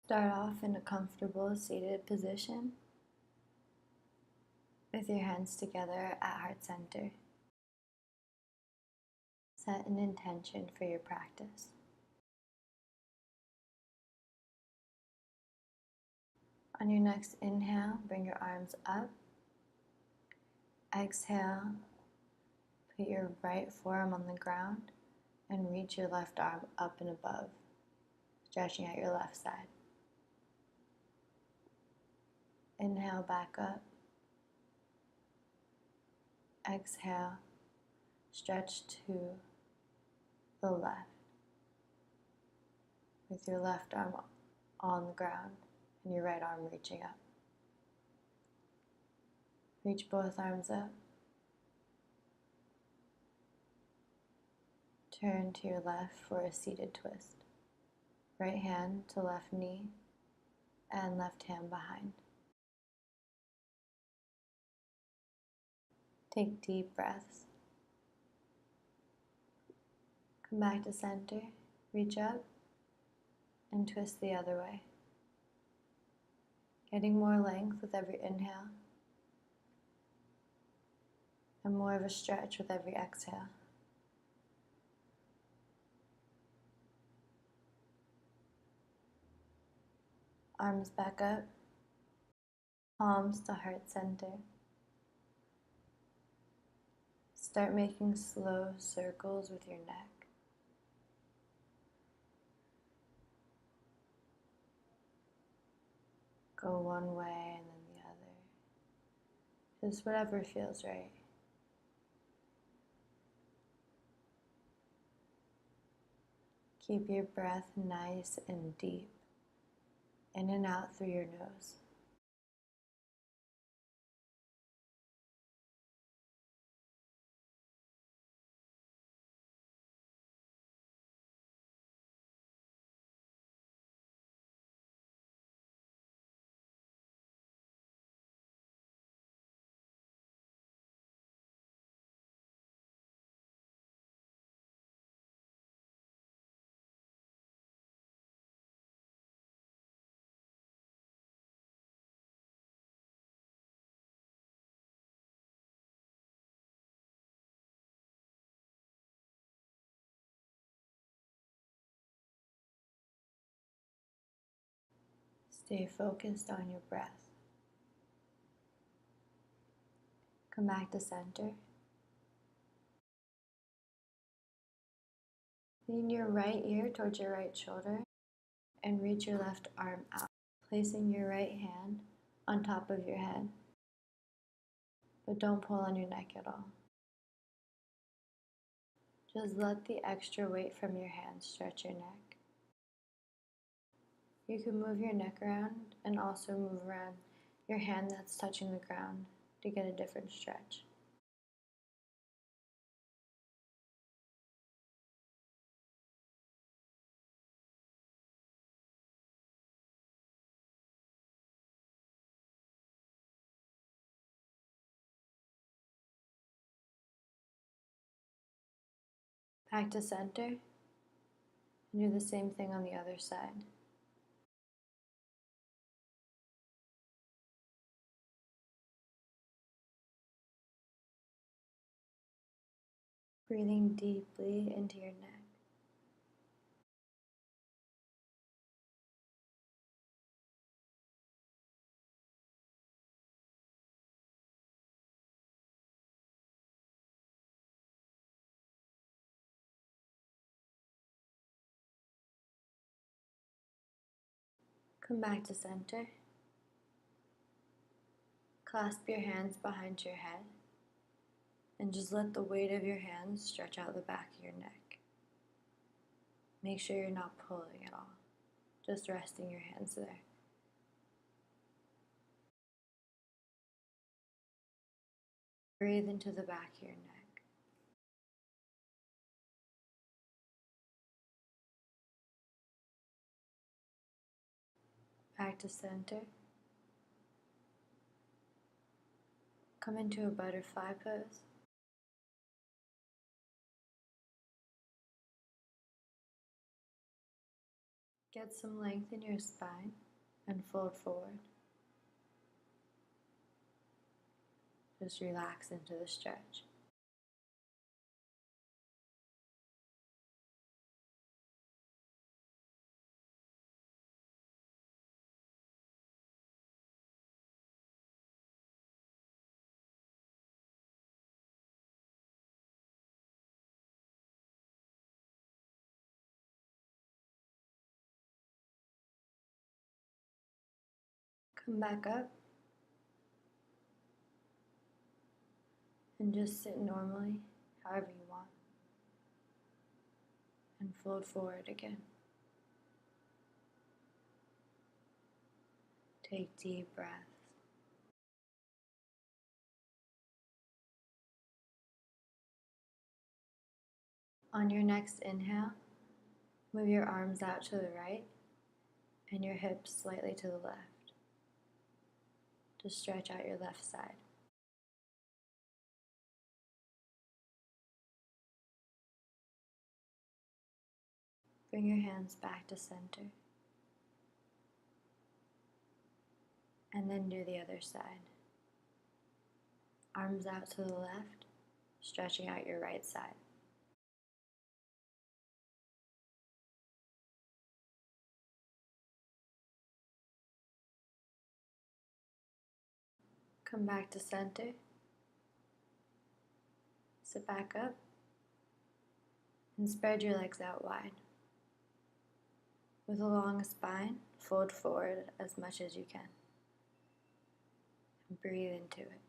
Start off in a comfortable seated position with your hands together at heart center. Set an intention for your practice. On your next inhale, bring your arms up. Exhale, put your right forearm on the ground and reach your left arm up and above, stretching out your left side. Inhale back up. Exhale, stretch to the left with your left arm on the ground and your right arm reaching up. Reach both arms up. Turn to your left for a seated twist. Right hand to left knee and left hand behind. Take deep breaths. Come back to center, reach up, and twist the other way. Getting more length with every inhale, and more of a stretch with every exhale. Arms back up, palms to heart center. Start making slow circles with your neck. Go one way and then the other. Just whatever feels right. Keep your breath nice and deep, in and out through your nose. Stay focused on your breath. Come back to center. Lean your right ear towards your right shoulder and reach your left arm out, placing your right hand on top of your head. But don't pull on your neck at all. Just let the extra weight from your hand stretch your neck. You can move your neck around and also move around your hand that's touching the ground to get a different stretch. Back to center, and do the same thing on the other side. Breathing deeply into your neck. Come back to center. Clasp your hands behind your head and just let the weight of your hands stretch out the back of your neck. Make sure you're not pulling at all, just resting your hands there. Breathe into the back of your neck. Back to center. Come into a butterfly pose. Get some length in your spine and fold forward. Just relax into the stretch. Come back up and just sit normally, however you want, and fold forward again. Take deep breaths. On your next inhale, move your arms out to the right and your hips slightly to the left. Just stretch out your left side. Bring your hands back to center. And then do the other side. Arms out to the left, stretching out your right side. Come back to center. Sit back up and spread your legs out wide. With a long spine, fold forward as much as you can. And breathe into it.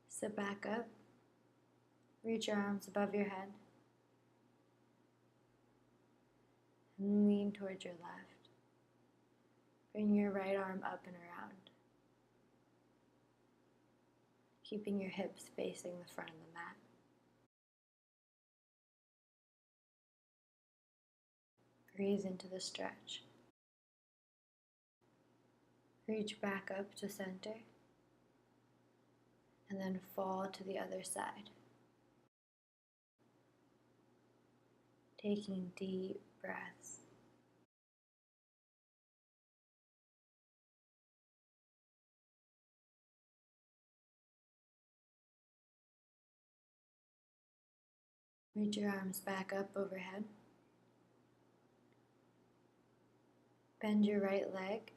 Sit back up. Reach your arms above your head. And lean towards your left. Bring your right arm up and around, keeping your hips facing the front of the mat. Breathe into the stretch. Reach back up to center, and then fall to the other side. Taking deep breaths. Reach your arms back up overhead. Bend your right leg,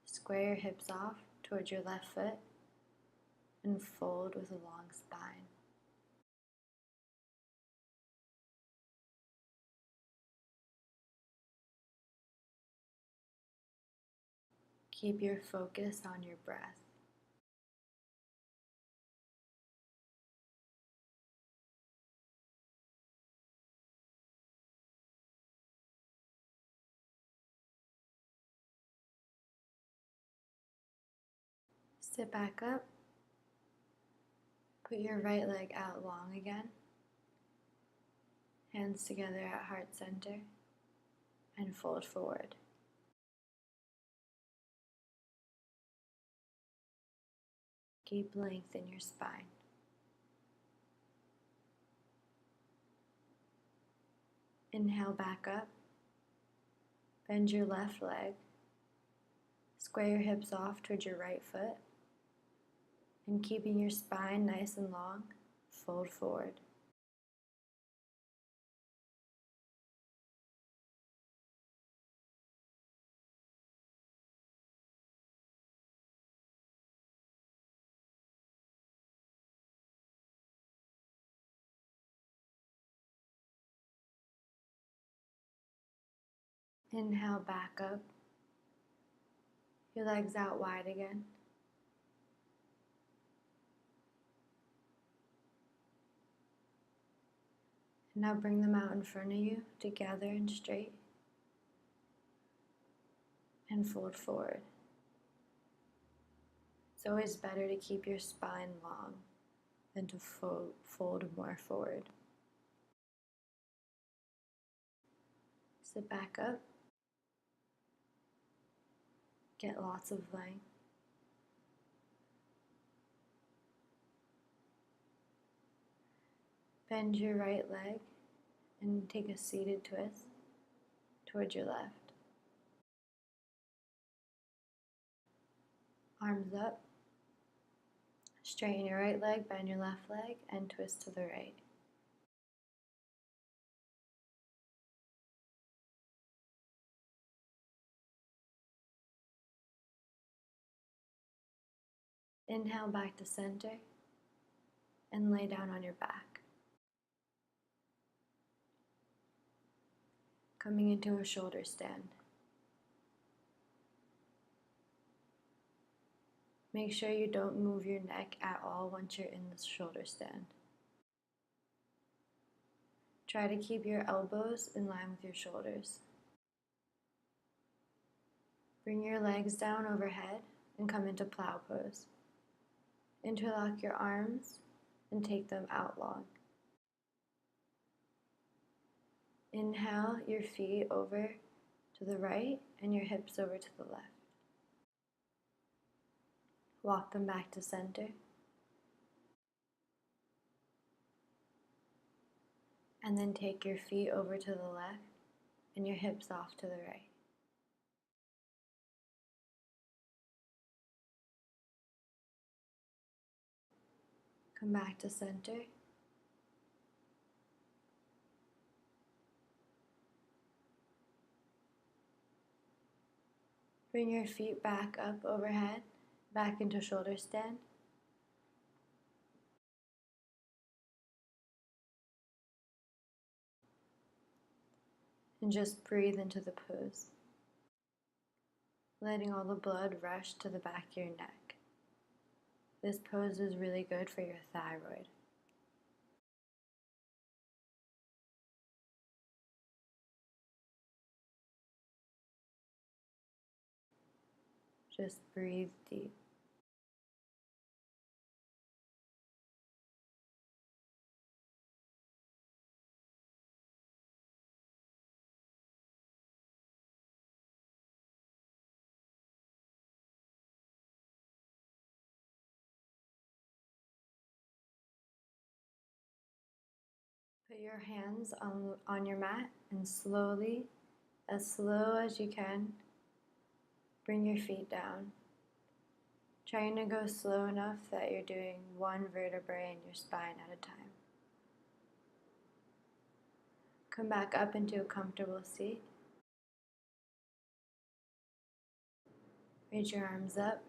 square your hips off towards your left foot, and fold with a long spine. Keep your focus on your breath. Sit back up. Put your right leg out long again. Hands together at heart center, and fold forward. Keep length in your spine. Inhale back up. Bend your left leg. Square your hips off towards your right foot. And keeping your spine nice and long, fold forward. Inhale back up. Your legs out wide again. And now bring them out in front of you, together and straight. And fold forward. It's always better to keep your spine long than to fold more forward. Sit back up. Get lots of length. Bend your right leg and take a seated twist towards your left. Arms up. Straighten your right leg, bend your left leg, and twist to the right. Inhale back to center and lay down on your back. Coming into a shoulder stand. Make sure you don't move your neck at all once you're in the shoulder stand. Try to keep your elbows in line with your shoulders. Bring your legs down overhead and come into plow pose. Interlock your arms and take them out long. Inhale your feet over to the right and your hips over to the left. Walk them back to center. And then take your feet over to the left and your hips off to the right. Come back to center. Bring your feet back up overhead, back into shoulder stand. And just breathe into the pose, letting all the blood rush to the back of your neck. This pose is really good for your thyroid. Just breathe deep. Put your hands on your mat and slowly, as slow as you can, bring your feet down. Trying to go slow enough that you're doing one vertebrae in your spine at a time. Come back up into a comfortable seat. Reach your arms up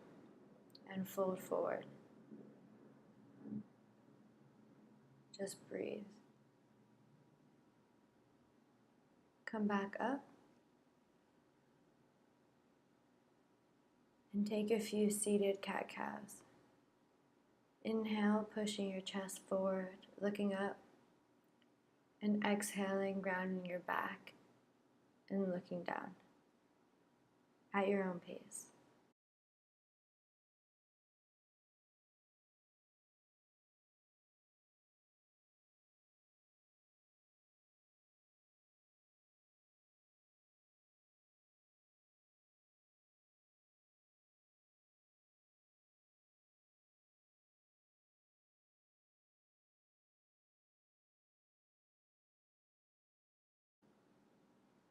and fold forward. Just breathe. Come back up and take a few seated cat-cows. Inhale, pushing your chest forward, looking up, and exhaling, grounding your back and looking down at your own pace.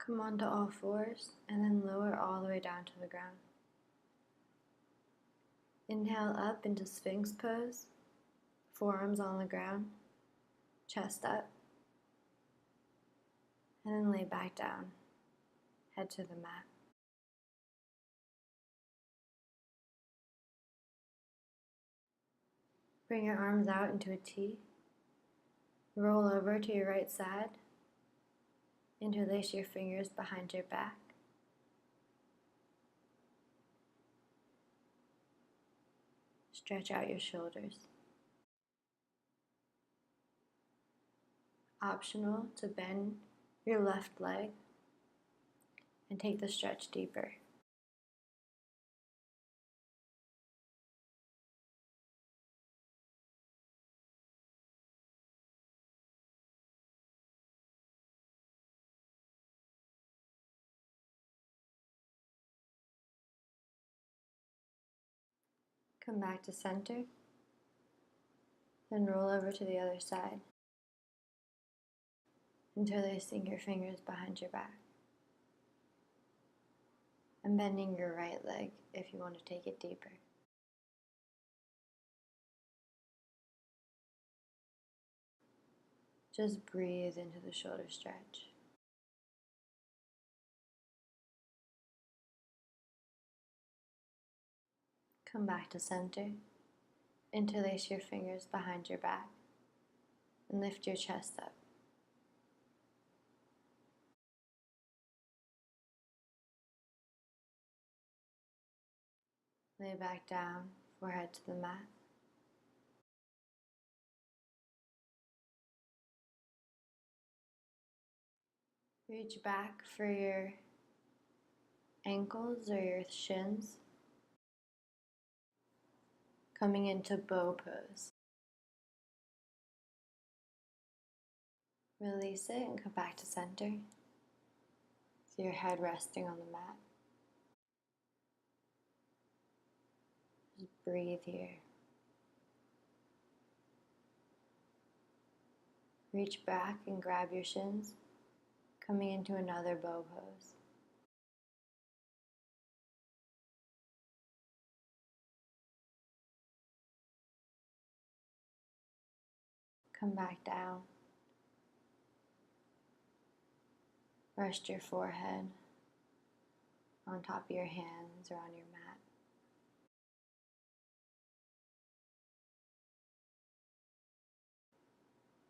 Come onto all fours and then lower all the way down to the ground. Inhale up into Sphinx pose, forearms on the ground, chest up, and then lay back down, head to the mat. Bring your arms out into a T, roll over to your right side, interlace your fingers behind your back. Stretch out your shoulders. Optional to bend your left leg and take the stretch deeper. Come back to center, then roll over to the other side. interlacing your fingers behind your back, and bending your right leg if you want to take it deeper. Just breathe into the shoulder stretch. Come back to center. Interlace your fingers behind your back and lift your chest up. Lay back down, forehead to the mat. Reach back for your ankles or your shins, coming into bow pose. Release it and come back to center. So your head resting on the mat. Just breathe here. Reach back and grab your shins, coming into another bow pose. Come back down. Rest your forehead on top of your hands or on your mat.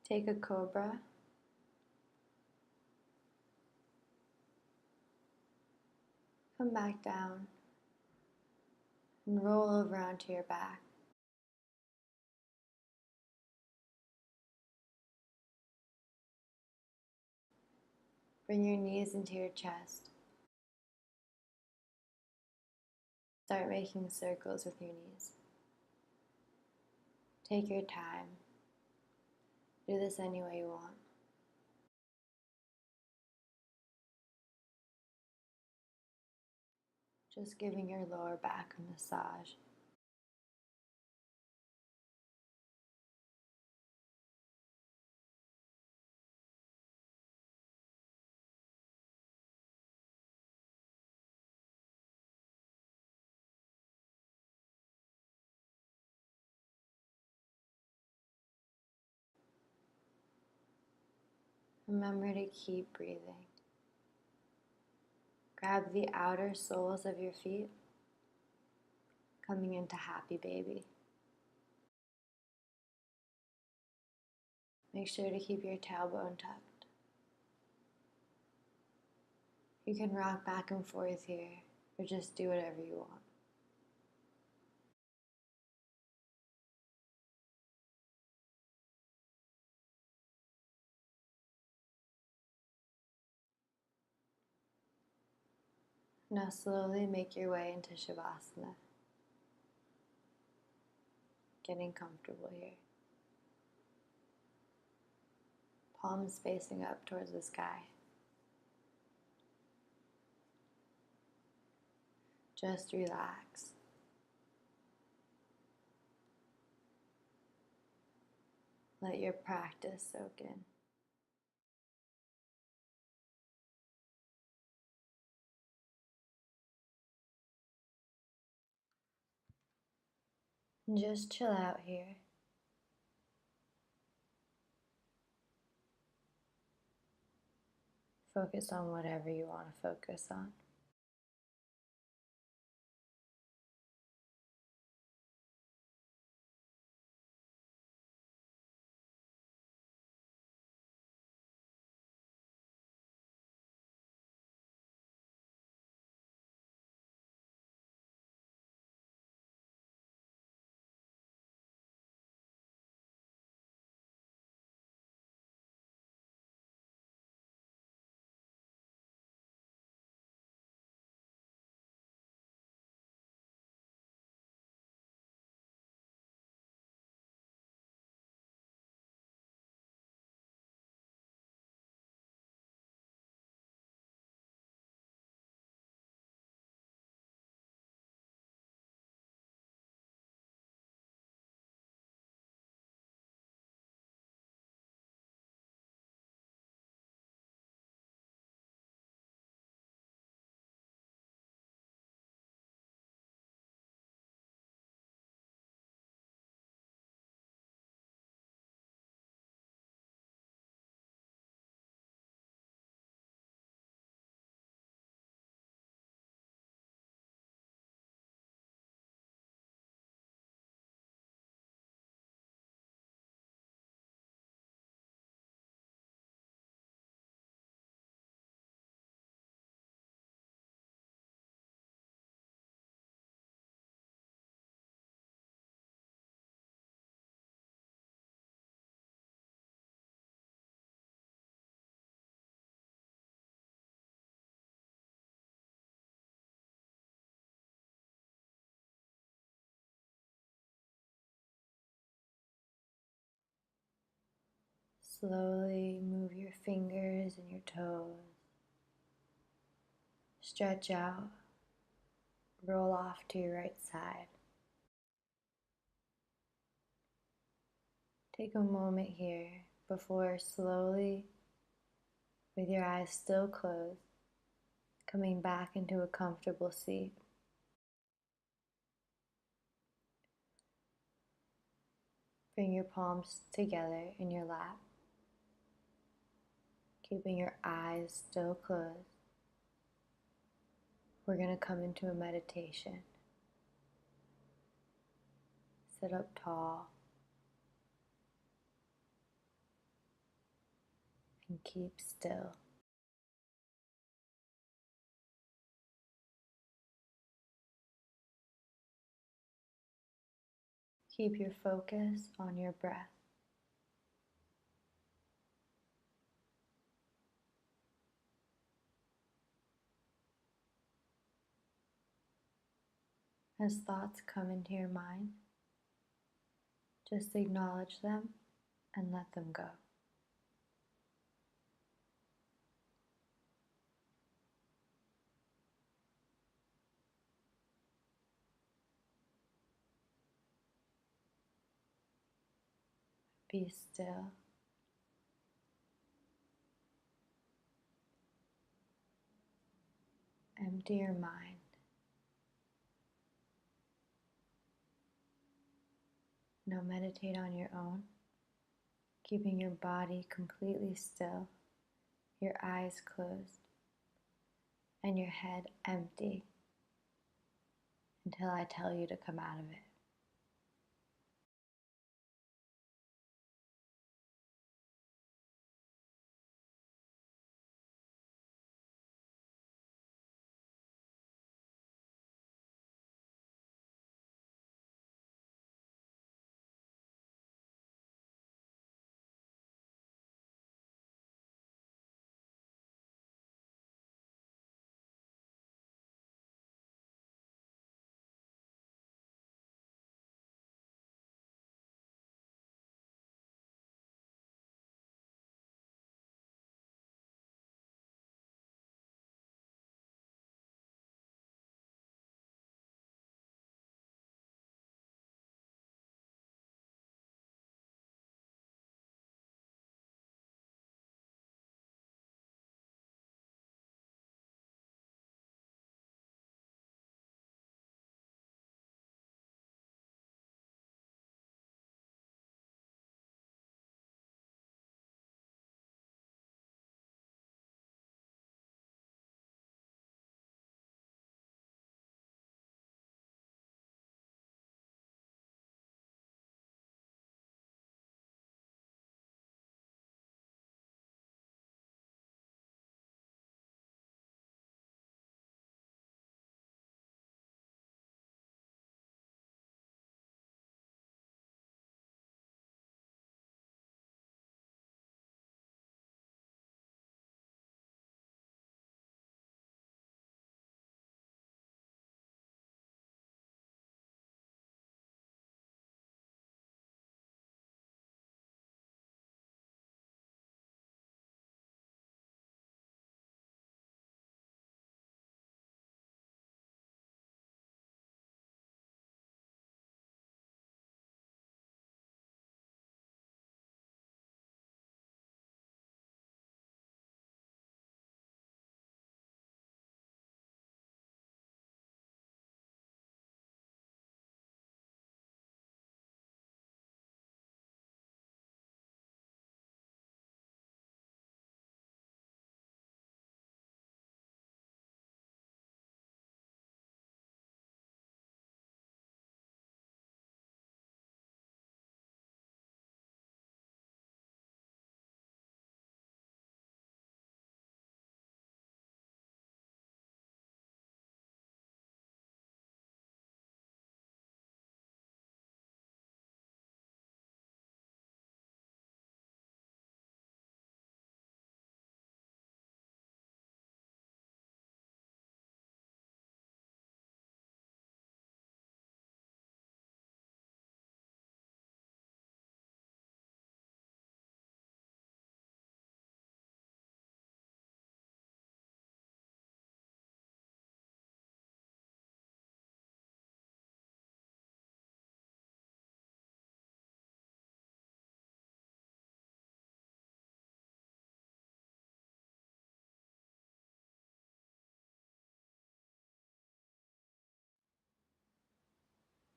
Take a cobra. Come back down and roll over onto your back. Bring your knees into your chest. Start making circles with your knees. Take your time. Do this any way you want. Just giving your lower back a massage. Remember to keep breathing. Grab the outer soles of your feet, coming into happy baby. Make sure to keep your tailbone tucked. You can rock back and forth here, or just do whatever you want. Now slowly make your way into Shavasana. Getting comfortable here. Palms facing up towards the sky. Just relax. Let your practice soak in. And just chill out here. Focus on whatever you want to focus on. Slowly move your fingers and your toes. Stretch out. Roll off to your right side. Take a moment here before slowly, with your eyes still closed, coming back into a comfortable seat. Bring your palms together in your lap, keeping your eyes still closed. We're going to come into a meditation. Sit up tall and keep still. Keep your focus on your breath. As thoughts come into your mind, just acknowledge them and let them go. Be still. Empty your mind. Now meditate on your own, keeping your body completely still, your eyes closed, and your head empty until I tell you to come out of it.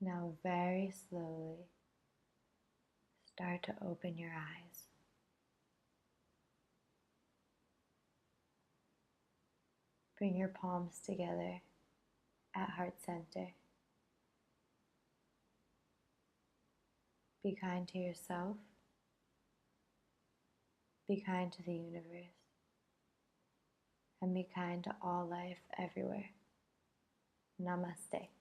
Now, very slowly, start to open your eyes. Bring your palms together at heart center. Be kind to yourself. Be kind to the universe. And be kind to all life everywhere. Namaste.